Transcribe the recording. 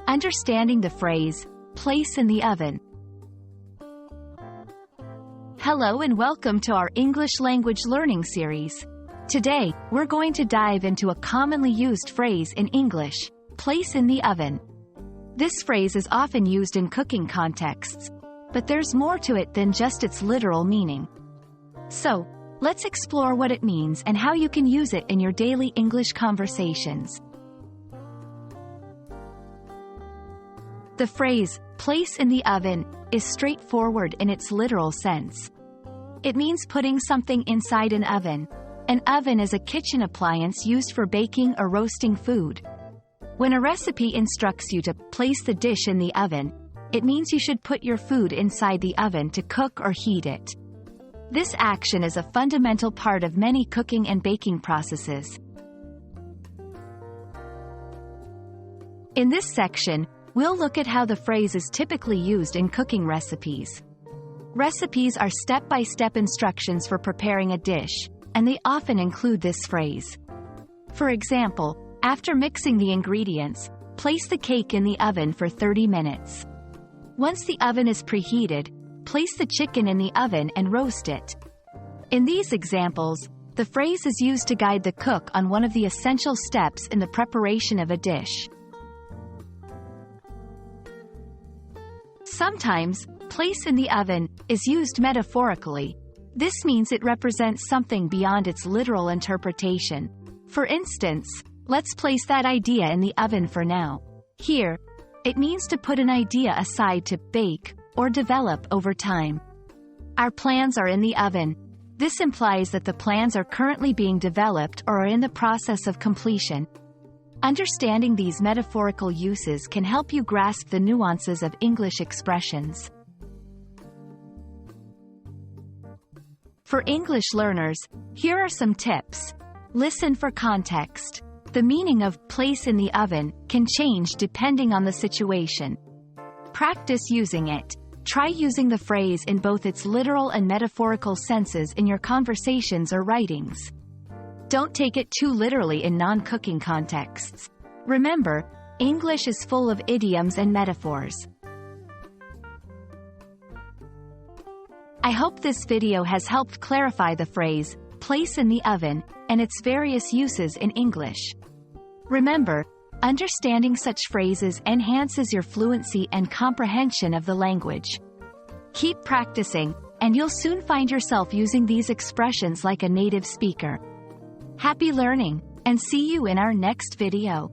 Understanding the phrase, place in the oven. Hello and welcome to our English language learning series. Today, we're going to dive into a commonly used phrase in English, place in the oven. This phrase is often used in cooking contexts, but there's more to it than just its literal meaning. So, let's explore what it means and how you can use it in your daily English conversations. The phrase, place in the oven, is straightforward in its literal sense. It means putting something inside an oven. An oven is a kitchen appliance used for baking or roasting food. When a recipe instructs you to place the dish in the oven, it means you should put your food inside the oven to cook or heat it. This action is a fundamental part of many cooking and baking processes. In this section, we'll look at how the phrase is typically used in cooking recipes. Recipes are step-by-step instructions for preparing a dish, and they often include this phrase. For example, after mixing the ingredients, place the cake in the oven for 30 minutes. Once the oven is preheated, place the chicken in the oven and roast it. In these examples, the phrase is used to guide the cook on one of the essential steps in the preparation of a dish. Sometimes, place in the oven is used metaphorically. This means it represents something beyond its literal interpretation. For instance, let's place that idea in the oven for now. Here, it means to put an idea aside to bake or develop over time. Our plans are in the oven. This implies that the plans are currently being developed or are in the process of completion. Understanding these metaphorical uses can help you grasp the nuances of English expressions. For English learners, here are some tips. Listen for context. The meaning of place in the oven can change depending on the situation. Practice using it. Try using the phrase in both its literal and metaphorical senses in your conversations or writings. Don't take it too literally in non-cooking contexts. Remember, English is full of idioms and metaphors. I hope this video has helped clarify the phrase, place in the oven, and its various uses in English. Remember, understanding such phrases enhances your fluency and comprehension of the language. Keep practicing, and you'll soon find yourself using these expressions like a native speaker. Happy learning, and see you in our next video.